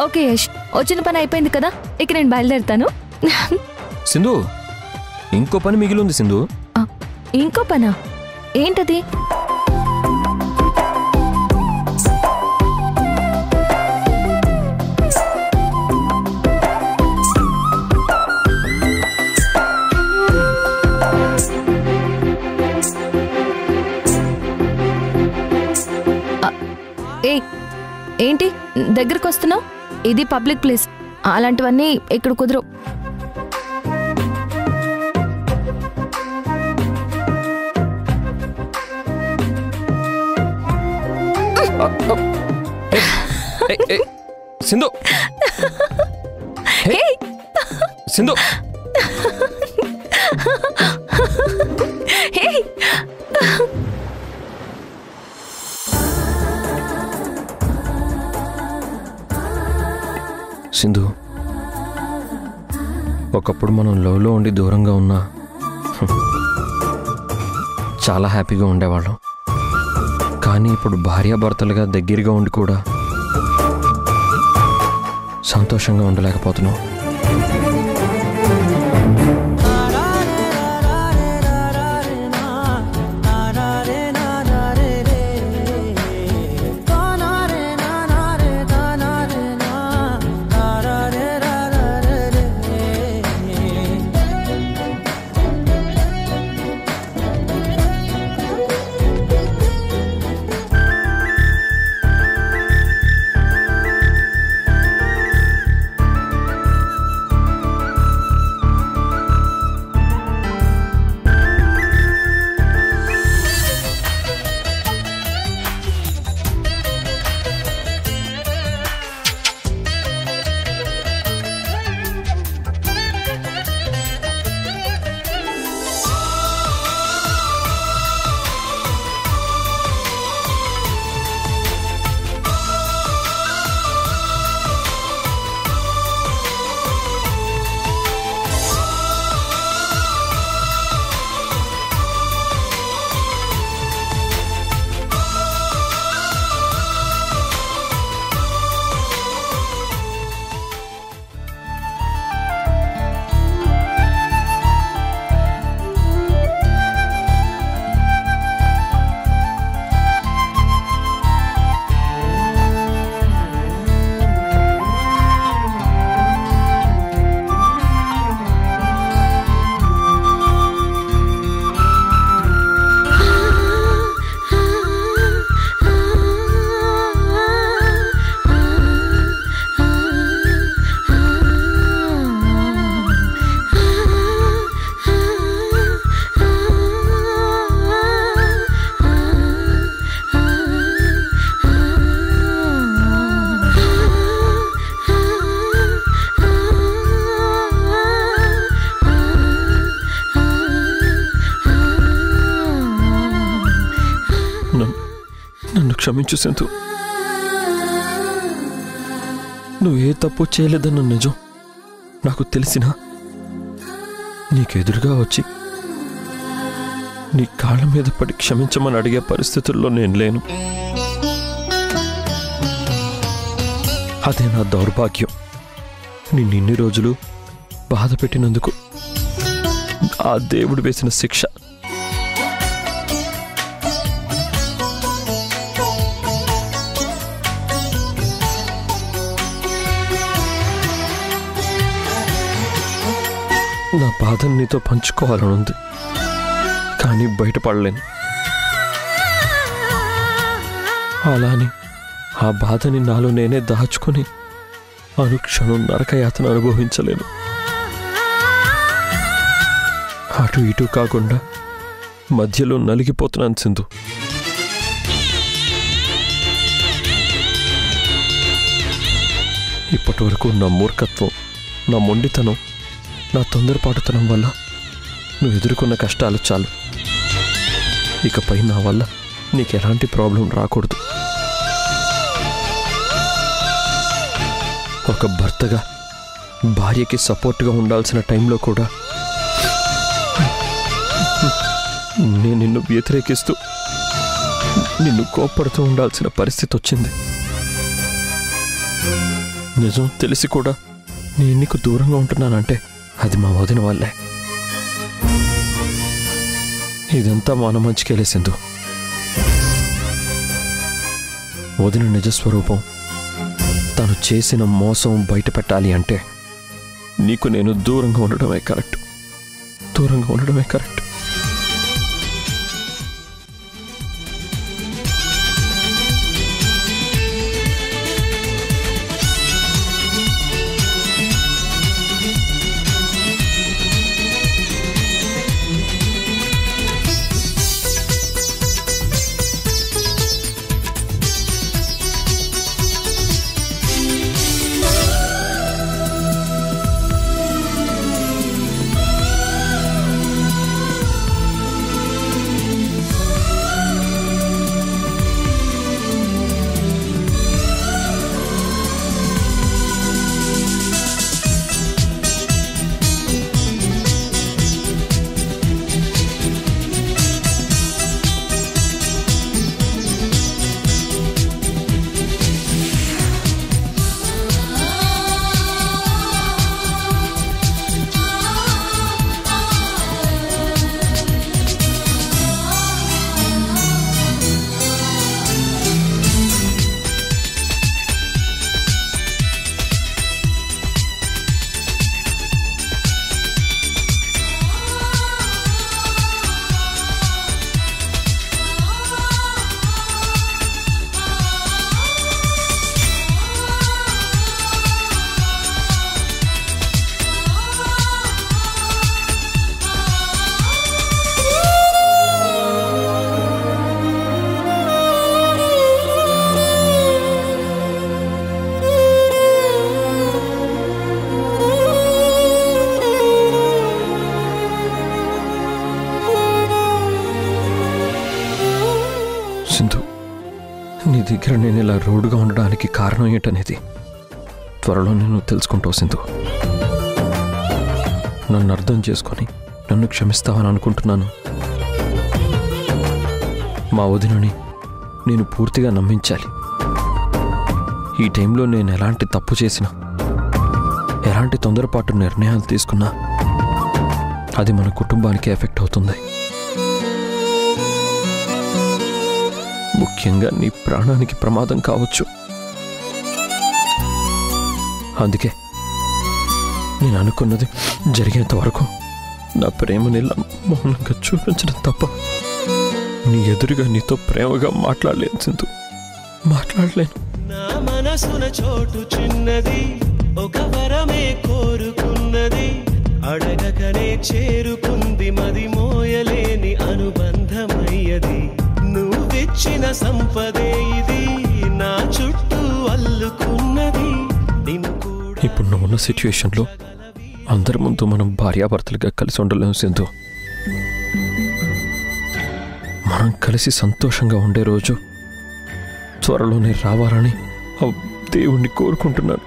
Okay Yash, వచ్చిన పని అయిపోయింది కదా, ఇక నేను బయలుదేరుతాను. సింధు, ఇంకో పని మిగిలి ఉంది సింధు. ఇంకో పనా? ఏంటది? ఏంటి దగ్గరకు వస్తున్నావు? ఇది పబ్లిక్ ప్లేస్, అలాంటివన్నీ ఇక్కడ కుదరవు. సింధు, సింధు, సింధు, ఒకప్పుడు మనం లవ్లో ఉండి దూరంగా ఉన్నా చాలా హ్యాపీగా ఉండేవాళ్ళం. కానీ ఇప్పుడు భార్యాభర్తలుగా దగ్గరగా ఉండి కూడా సంతోషంగా ఉండలేకపోతున్నాం. నన్ను క్షమించు సింధు. నువ్వు ఏ తప్పు చేయలేదన్న నిజం నాకు తెలిసినా నీకెదురుగా వచ్చి నీ కాళ్ళ మీద పడి క్షమించమని అడిగే పరిస్థితుల్లో నేను లేను. అదే నా దౌర్భాగ్యం. నిన్నిన్ని రోజులు బాధ పెట్టినందుకు ఆ దేవుడు వేసిన శిక్ష. నా బాధను నీతో పంచుకోవాలనుంది, కానీ బయటపడలేను. అలాని ఆ బాధని నాలో నేనే దాచుకొని అనుక్షణం నరకయాతన అనుభవించలేను. అటు ఇటు కాకుండా మధ్యలో నలిగిపోతున్నాను సింధు. ఇప్పటి వరకు నా మూర్ఖత్వం, నా మొండితనం, నా తొందరపాటుతనం వల్ల నువ్వు ఎదుర్కొన్న కష్టాలు చాలు. ఇకపై నా వల్ల నీకు ఎలాంటి ప్రాబ్లం రాకూడదు. ఒక భర్తగా భార్యకి సపోర్ట్గా ఉండాల్సిన టైంలో కూడా నేను నిన్ను వ్యతిరేకిస్తూ నిన్ను కోప్పడుతూ ఉండాల్సిన పరిస్థితి వచ్చింది. నిజం తెలిసి కూడా నేను నీకు దూరంగా ఉంటున్నానంటే అది మా వదిన వల్లే. ఇదంతా మన మంచికెళ్ళే సింధు. వదిన నిజస్వరూపం తను చేసిన మోసం బయట పెట్టాలి అంటే నీకు నేను దూరంగా ఉండడమే కరెక్ట్. దూరంగా ఉండడమే కరెక్ట్. సింధు, నీ దగ్గర నేను ఇలా రోడ్డుగా ఉండడానికి కారణం ఏంటనేది త్వరలో నేను తెలుసుకుంటావు సింధు. నన్ను అర్థం చేసుకొని నన్ను క్షమిస్తావని అనుకుంటున్నాను. మా వదినని నేను పూర్తిగా నమ్మించాలి. ఈ టైంలో నేను ఎలాంటి తప్పు చేసినా, ఎలాంటి తొందరపాటు నిర్ణయాలు తీసుకున్నా అది మన కుటుంబానికి ఎఫెక్ట్ అవుతుంది. ముఖ్యంగా నీ ప్రాణానికి ప్రమాదం కావచ్చు. అందుకే నేను అనుకున్నది జరిగేంత వరకు నా ప్రేమని మౌనంగా చూపించడం తప్ప నీ ఎదురుగా నీతో ప్రేమగా మాట్లాడలేను సింధు, మాట్లాడలేను. నా మనసున చోటు చిన్నది, ఒక వరమే కోరుకున్నది, అడగకనే చేరుకుంది, మది మోయలేని అనుబంధమయ్యది. నువ్విచ్చిన సంపదే ఇది, నా చుట్టూ అల్లుకున్నది. ఇప్పుడు నువ్వున్న సిచ్యుయేషన్లో అందరి ముందు మనం భార్యాభర్తలుగా కలిసి ఉండలేము సింధు. మనం కలిసి సంతోషంగా ఉండే రోజు త్వరలోనే రావాలని దేవుణ్ణి కోరుకుంటున్నాను.